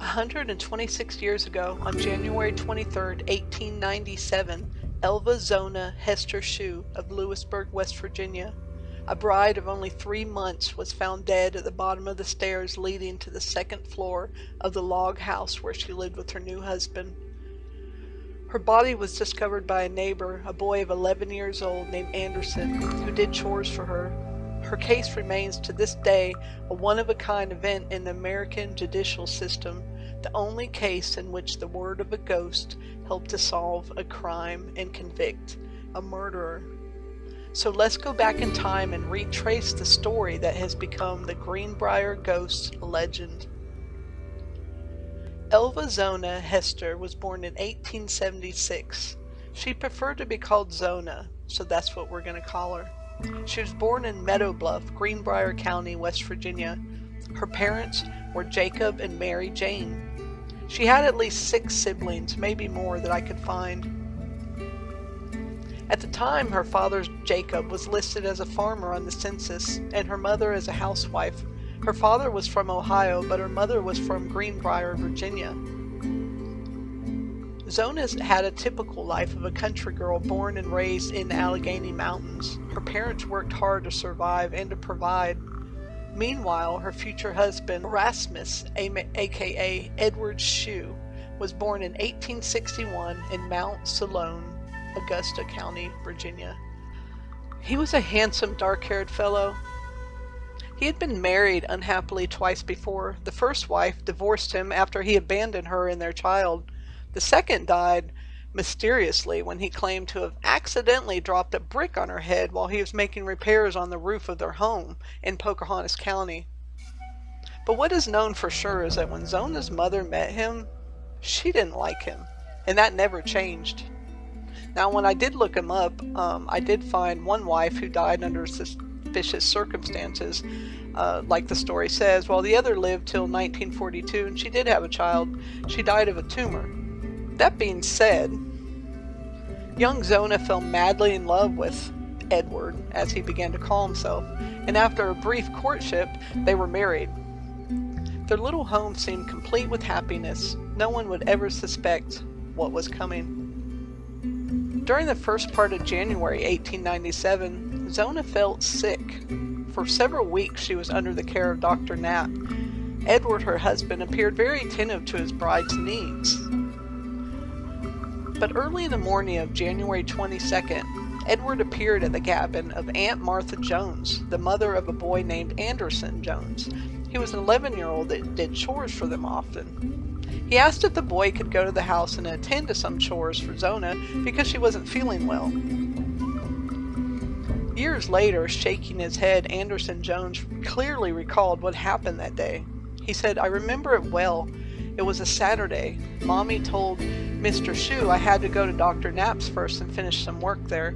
126 years ago, on January 23, 1897, Elva Zona Heaster Shue of Lewisburg, West Virginia, a bride of only 3 months, was found dead at the bottom of the stairs leading to the second floor of the log house where she lived with her new husband. Her body was discovered by a neighbor, a boy of 11 years old named Anderson, who did chores for her. Her case remains to this day a one-of-a-kind event in the American judicial system, the only case in which the word of a ghost helped to solve a crime and convict a murderer. So let's go back in time and retrace the story that has become the Greenbrier Ghost legend. Elva Zona Heaster was born in 1876. She preferred to be called Zona, so that's what we're going to call her. She was born in Meadow Bluff, Greenbrier County, West Virginia. Her parents were Jacob and Mary Jane. She had at least 6 siblings, maybe more that I could find. At the time, her father, Jacob, was listed as a farmer on the census, and her mother as a housewife. Her father was from Ohio, but her mother was from Greenbrier, Virginia. Zona had a typical life of a country girl born and raised in the Allegheny Mountains. Her parents worked hard to survive and to provide. Meanwhile, her future husband, Erasmus, aka Edward Shue, was born in 1861 in Mount Salone, Augusta County, Virginia. He was a handsome, dark-haired fellow. He had been married unhappily twice before. The first wife divorced him after he abandoned her and their child. The second died mysteriously when he claimed to have accidentally dropped a brick on her head while he was making repairs on the roof of their home in Pocahontas County. But what is known for sure is that when Zona's mother met him, she didn't like him, and that never changed. Now, when I did look him up, I did find one wife who died under suspicious circumstances, like the story says, while the other lived till 1942, and she did have a child. She died of a tumor. That being said, young Zona fell madly in love with Edward, as he began to call himself, and after a brief courtship, they were married. Their little home seemed complete with happiness. No one would ever suspect what was coming. During the first part of January 1897, Zona felt sick. For several weeks she was under the care of Dr. Knapp. Edward, her husband, appeared very attentive to his bride's needs. But early in the morning of January 22nd, Edward appeared at the cabin of Aunt Martha Jones, the mother of a boy named Anderson Jones. He was an 11-year-old that did chores for them often. He asked if the boy could go to the house and attend to some chores for Zona because she wasn't feeling well. Years later, shaking his head, Anderson Jones clearly recalled what happened that day. He said, "I remember it well. It was a Saturday. Mommy told Mr. Shue I had to go to Dr. Knapp's first and finish some work there.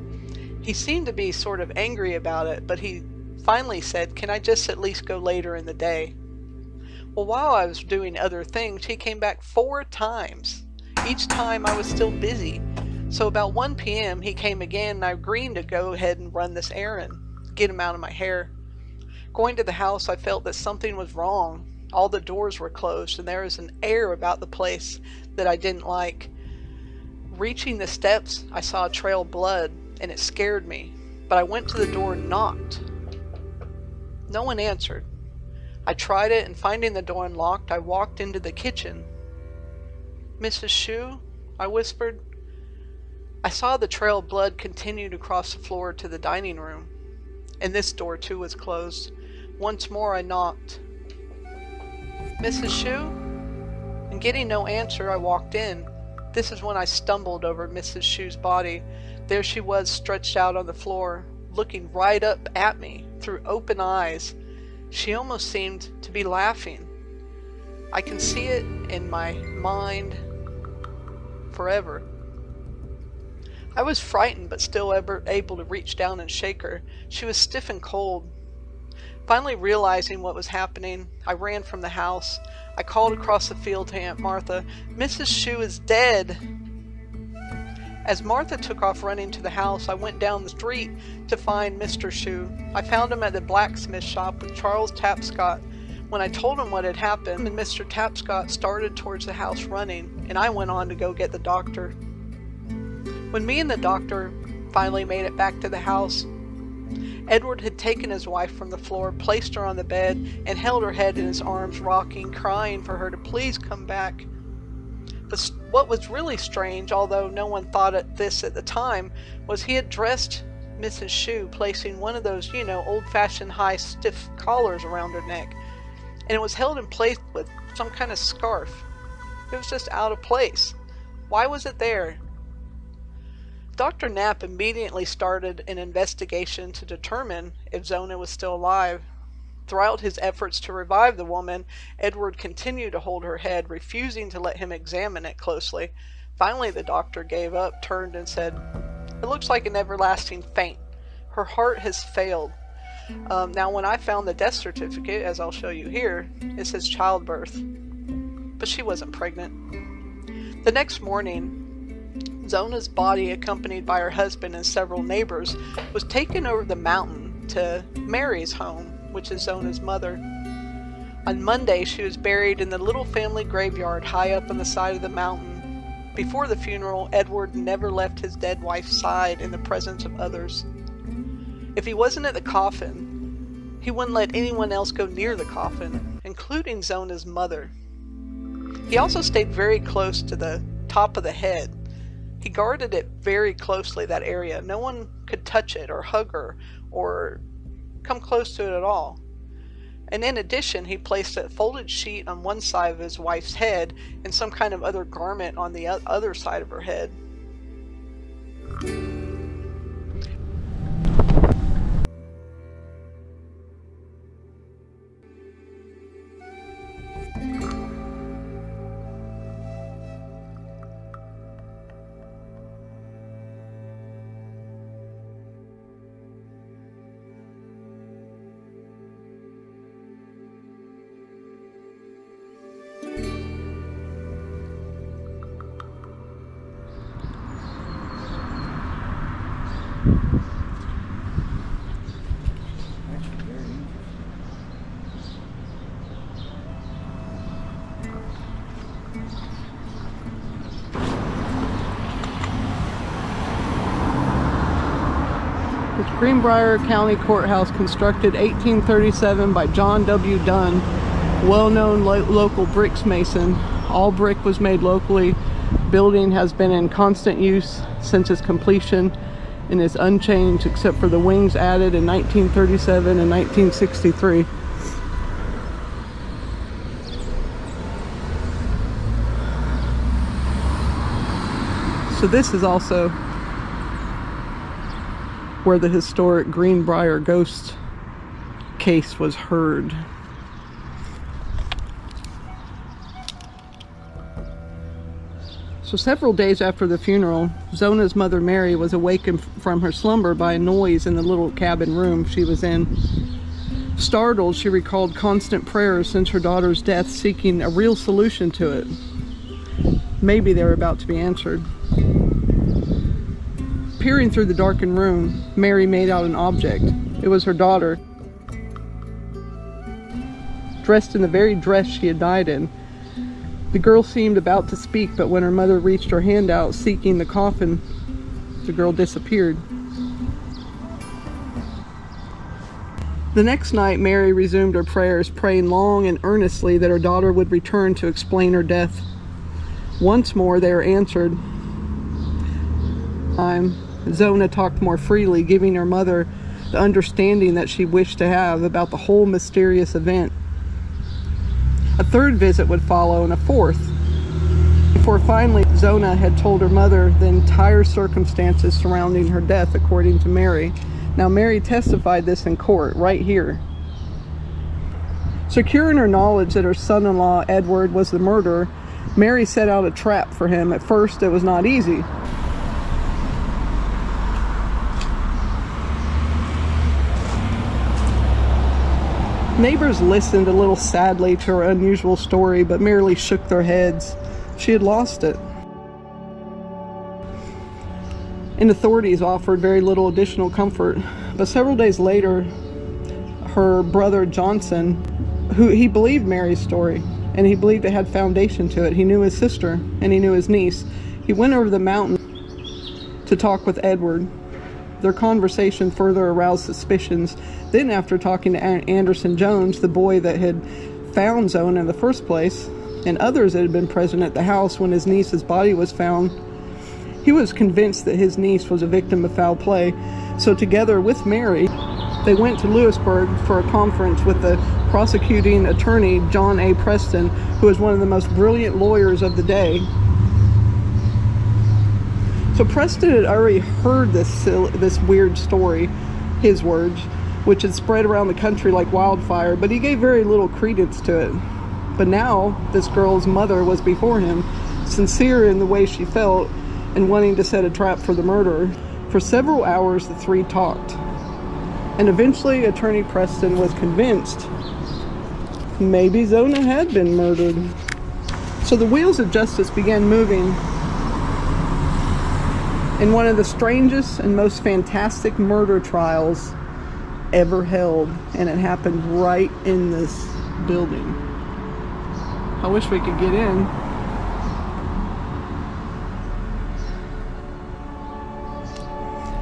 He seemed to be sort of angry about it, but he finally said, 'Can I just at least go later in the day?' Well, while I was doing other things, he came back 4 times. Each time I was still busy. So about 1 p.m. he came again, and I agreed to go ahead and run this errand, get him out of my hair. Going to the house, I felt that something was wrong. All the doors were closed, and there was an air about the place that I didn't like. Reaching the steps, I saw a trail of blood, and it scared me. But I went to the door and knocked. No one answered. I tried it, and finding the door unlocked, I walked into the kitchen. 'Mrs. Shue?' I whispered. I saw the trail of blood continued across the floor to the dining room, and this door too was closed. Once more I knocked. 'Mrs. Shue?' And getting no answer, I walked in. This is when I stumbled over Mrs. Shue's body. There she was, stretched out on the floor, looking right up at me through open eyes. She almost seemed to be laughing. I can see it in my mind forever. I was frightened, but still able to reach down and shake her. She was stiff and cold. Finally realizing what was happening, I ran from the house. I called across the field to Aunt Martha, "Mrs. Shue is dead." As Martha took off running to the house, I went down the street to find Mr. Shue. I found him at the blacksmith shop with Charles Tapscott, When I told him what had happened, and Mr. Tapscott started towards the house running, and I went on to go get the doctor. When me and the doctor finally made it back to the house, Edward had taken his wife from the floor, placed her on the bed, and held her head in his arms, rocking, crying for her to please come back. But what was really strange, although no one thought of this at the time, was he had dressed Mrs. Shue, placing one of those, old-fashioned high stiff collars around her neck, and it was held in place with some kind of scarf. It was just out of place. Why was it there? Dr. Knapp immediately started an investigation to determine if Zona was still alive. Throughout his efforts to revive the woman, Edward continued to hold her head, refusing to let him examine it closely. Finally, the doctor gave up, turned, and said, "It looks like an everlasting faint. Her heart has failed." Now, when I found the death certificate, as I'll show you here, it says childbirth. But she wasn't pregnant. The next morning, Zona's body, accompanied by her husband and several neighbors, was taken over the mountain to Mary's home, which is Zona's mother. On Monday, she was buried in the little family graveyard high up on the side of the mountain. Before the funeral, Edward never left his dead wife's side in the presence of others. If he wasn't at the coffin, he wouldn't let anyone else go near the coffin, including Zona's mother. He also stayed very close to the top of the head. He guarded it very closely, that area. No one could touch it or hug her or come close to it at all. And in addition, he placed a folded sheet on one side of his wife's head and some kind of other garment on the other side of her head. Greenbrier County Courthouse, constructed 1837 by John W. Dunn, well-known local bricks mason. All brick was made locally. Building has been in constant use since its completion and is unchanged except for the wings added in 1937 and 1963. So this is also where the historic Greenbrier Ghost case was heard. So several days after the funeral, Zona's mother Mary was awakened from her slumber by a noise in the little cabin room she was in. Startled, she recalled constant prayers since her daughter's death, seeking a real solution to it. Maybe they were about to be answered. Peering through the darkened room, Mary made out an object. It was her daughter, dressed in the very dress she had died in. The girl seemed about to speak, but when her mother reached her hand out seeking the coffin, the girl disappeared. The next night, Mary resumed her prayers, praying long and earnestly that her daughter would return to explain her death. Once more, they were answered. Zona talked more freely, giving her mother the understanding that she wished to have about the whole mysterious event. A third visit would follow, and a fourth, before finally Zona had told her mother the entire circumstances surrounding her death, according to Mary. Now, Mary testified this in court, right here. Secure in her knowledge that her son-in-law, Edward, was the murderer, Mary set out a trap for him. At first, it was not easy. Neighbors listened a little sadly to her unusual story, but merely shook their heads. She had lost it. And authorities offered very little additional comfort. But several days later, her brother Johnson who he believed Mary's story, and he believed it had foundation to it. He knew his sister and he knew his niece. He went over the mountain to talk with Edward. Their conversation further aroused suspicions. Then, after talking to Anderson Jones, the boy that had found Zona in the first place, and others that had been present at the house when his niece's body was found, he was convinced that his niece was a victim of foul play. So together with Mary, they went to Lewisburg for a conference with the prosecuting attorney, John A. Preston, who was one of the most brilliant lawyers of the day. So Preston had already heard this weird story, his words, which had spread around the country like wildfire, but he gave very little credence to it. But now this girl's mother was before him, sincere in the way she felt and wanting to set a trap for the murderer. For several hours the three talked, and eventually Attorney Preston was convinced maybe Zona had been murdered. So the wheels of justice began moving in one of the strangest and most fantastic murder trials ever held, and it happened right in this building. I wish we could get in.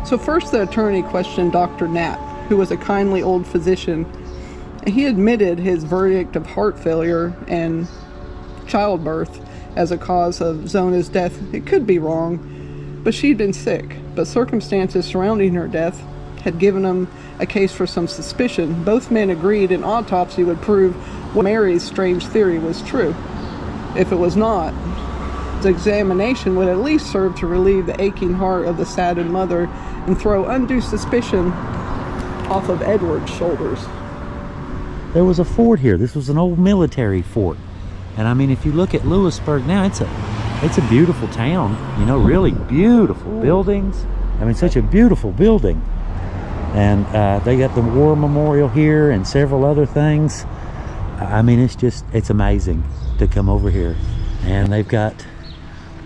So first the attorney questioned Dr. Knapp, who was a kindly old physician. He admitted his verdict of heart failure and childbirth as a cause of Zona's death. It could be wrong, but she'd been sick. But circumstances surrounding her death had given him a case for some suspicion. Both men agreed an autopsy would prove what Mary's strange theory was true. If it was not, the examination would at least serve to relieve the aching heart of the saddened mother and throw undue suspicion off of Edward's shoulders. There was a fort here. This was an old military fort. And I mean, if you look at Lewisburg now, it's a beautiful town, you know, really beautiful buildings. I mean, such a beautiful building. And they got the war memorial here and several other things. I mean, it's amazing to come over here. And they've got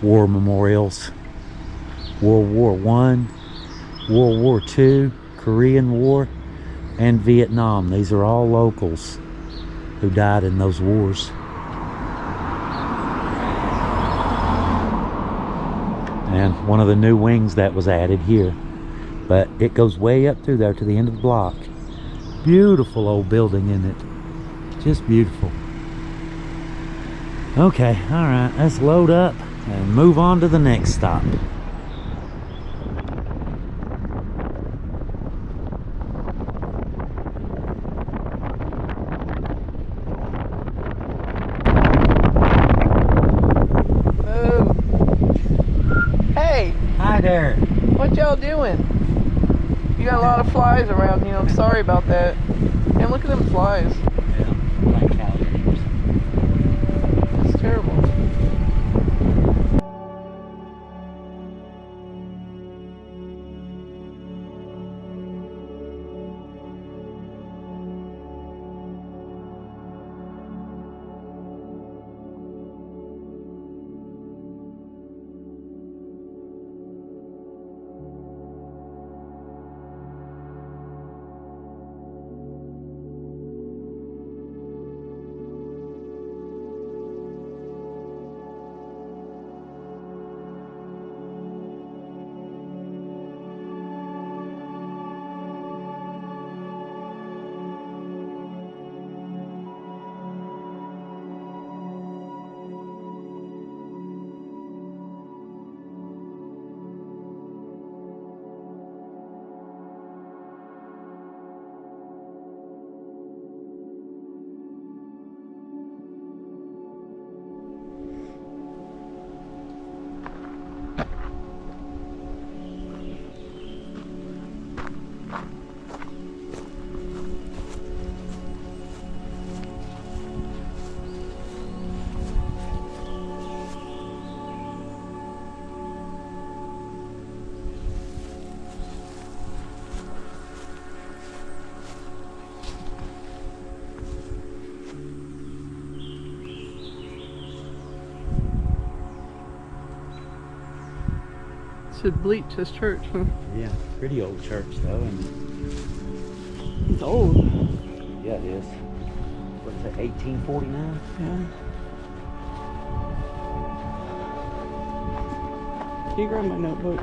war memorials, World War I, World War II, Korean War, and Vietnam. These are all locals who died in those wars. And one of the new wings that was added here, but it goes way up through there to the end of the block. Beautiful old building, isn't it? Just beautiful. Okay, all right, let's load up and move on to the next stop. Hi there. What y'all doing? You got a lot of flies around you. I'm sorry about that. And look at them flies. Yeah, like alligators. That's terrible. Should bleach this church, huh? Yeah, pretty old church though. And it's old. yeah, it is. What's that, 1849? Yeah. Can you grab my notebook?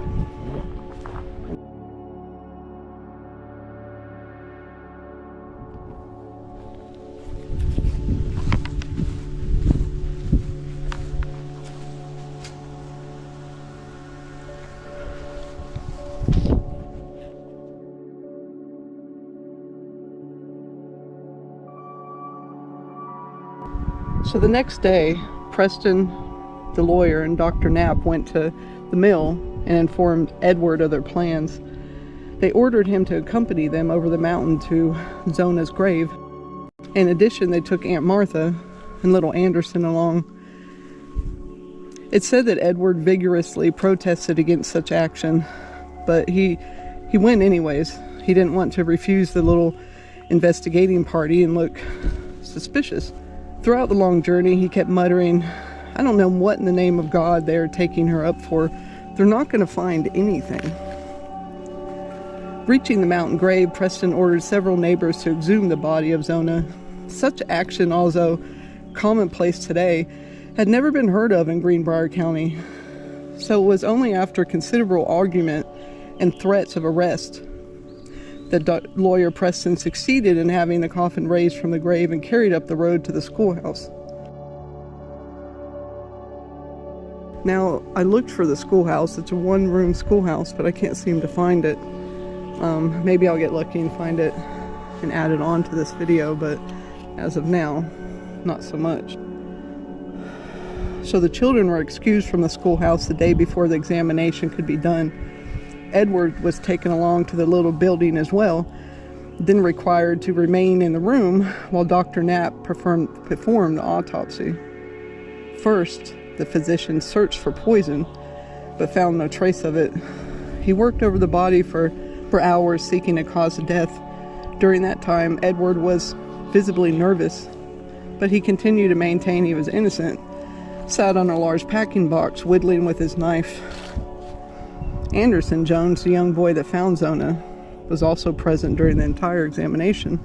So the next day, Preston, the lawyer, and Dr. Knapp went to the mill and informed Edward of their plans. They ordered him to accompany them over the mountain to Zona's grave. In addition, they took Aunt Martha and little Anderson along. It's said that Edward vigorously protested against such action, but he went anyways. He didn't want to refuse the little investigating party and look suspicious. Throughout the long journey, he kept muttering, "I don't know what in the name of God they're taking her up for. They're not going to find anything." Reaching the mountain grave, Preston ordered several neighbors to exhume the body of Zona. Such action, although commonplace today, had never been heard of in Greenbrier County. So it was only after considerable argument and threats of arrest that lawyer Preston succeeded in having the coffin raised from the grave and carried up the road to the schoolhouse. Now, I looked for the schoolhouse. It's a one-room schoolhouse, but I can't seem to find it. Maybe I'll get lucky and find it and add it on to this video, but as of now, not so much. So the children were excused from the schoolhouse the day before the examination could be done. Edward was taken along to the little building as well, then required to remain in the room while Dr. Knapp performed the autopsy. First, the physician searched for poison, but found no trace of it. He worked over the body for hours, seeking a cause of death. During that time, Edward was visibly nervous, but he continued to maintain he was innocent, sat on a large packing box, whittling with his knife. Anderson Jones, the young boy that found Zona, was also present during the entire examination.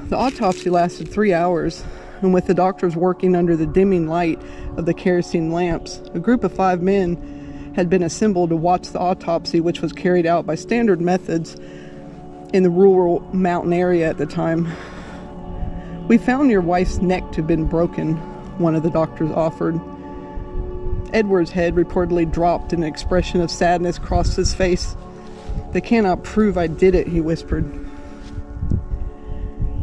The autopsy lasted 3 hours, and with the doctors working under the dimming light of the kerosene lamps, a group of 5 men had been assembled to watch the autopsy, which was carried out by standard methods in the rural mountain area at the time. "We found your wife's neck to have been broken," one of the doctors offered. Edward's head reportedly dropped and an expression of sadness crossed his face. "They cannot prove I did it," he whispered.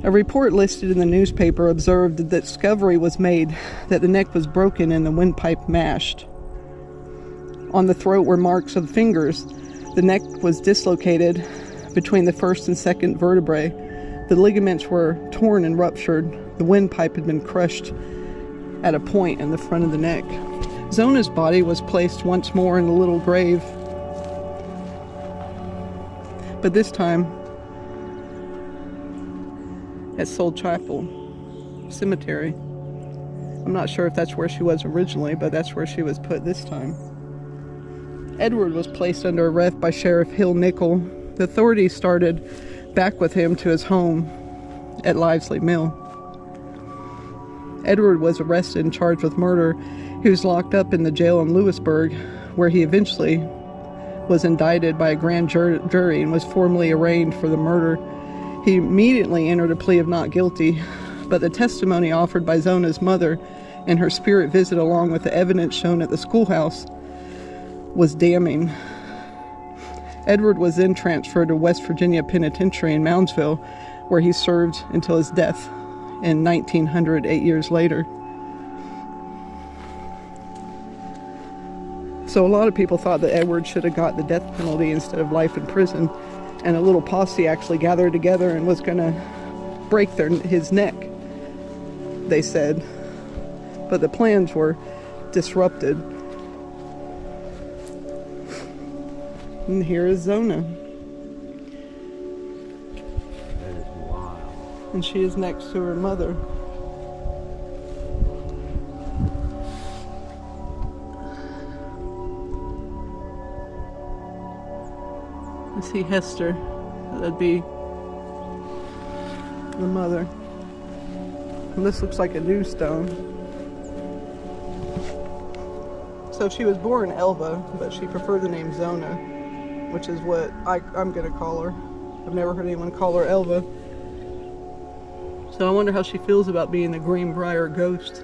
A report listed in the newspaper observed that the discovery was made that the neck was broken and the windpipe mashed. On the throat were marks of fingers. The neck was dislocated between the first and second vertebrae. The ligaments were torn and ruptured. The windpipe had been crushed at a point in the front of the neck. Zona's body was placed once more in the little grave, but this time at Soul Chapel Cemetery. I'm not sure if that's where she was originally, but that's where she was put this time. Edward was placed under arrest by Sheriff Hill Nickel. The authorities started back with him to his home at Livesley Mill. Edward was arrested and charged with murder. He was locked up in the jail in Lewisburg, where he eventually was indicted by a grand jury and was formally arraigned for the murder. He immediately entered a plea of not guilty, but the testimony offered by Zona's mother and her spirit visit, along with the evidence shown at the schoolhouse, was damning. Edward was then transferred to West Virginia Penitentiary in Moundsville, where he served until his death in 1900, 8 years later. So a lot of people thought that Edward should have got the death penalty instead of life in prison, and a little posse actually gathered together and was going to break his neck, they said. But the plans were disrupted. And here is Zona. That is wild. And she is next to her mother. I see Heaster. That'd be the mother. And this looks like a new stone. So she was born Elva, but she preferred the name Zona, which is what I'm gonna call her. I've never heard anyone call her Elva. So I wonder how she feels about being the Greenbrier Ghost.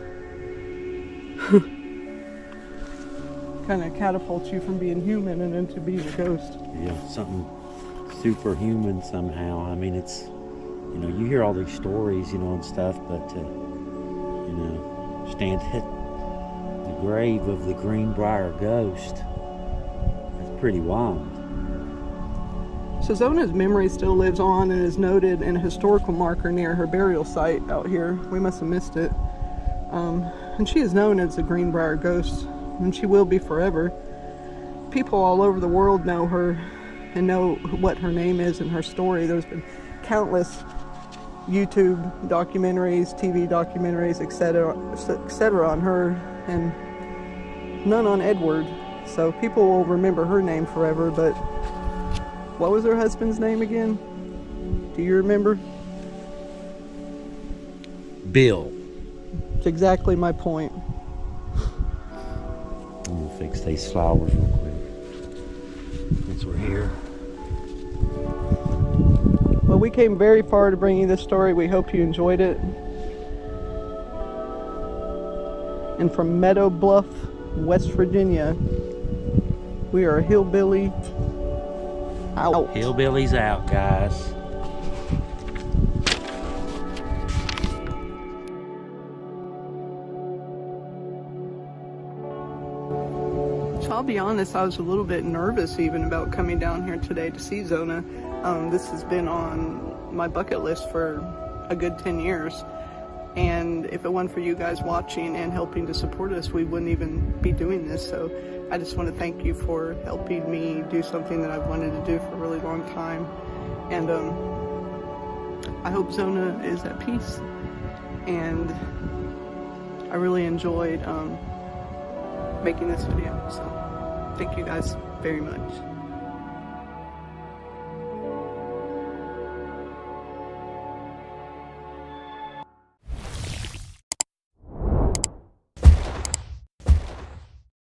Kind of catapults you from being human and into being a ghost. Yeah, something superhuman somehow. I mean, it's, you know, you hear all these stories, you know, and stuff, but to, you know, stand at the grave of the Greenbrier Ghost, that's pretty wild. So Zona's memory still lives on and is noted in a historical marker near her burial site out here. We must have missed it. And she is known as the Greenbrier Ghost, and she will be forever. People all over the world know her and know what her name is and her story. There's been countless YouTube documentaries, TV documentaries, etc. on her, and none on Edward. So people will remember her name forever, but what was her husband's name again? Do you remember? Bill. It's exactly my point. I'm gonna fix these flowers real quick since we're here. Well, we came very far to bring you this story. We hope you enjoyed it. And from Meadow Bluff, West Virginia, we are Hillbilly out. Hillbillies out, guys. So I'll be honest, I was a little bit nervous even about coming down here today to see Zona. This has been on my bucket list for a good 10 years. And if it weren't for you guys watching and helping to support us, we wouldn't even be doing this. So I just want to thank you for helping me do something that I've wanted to do for a really long time. And I hope Zona is at peace. And I really enjoyed making this video. So thank you guys very much.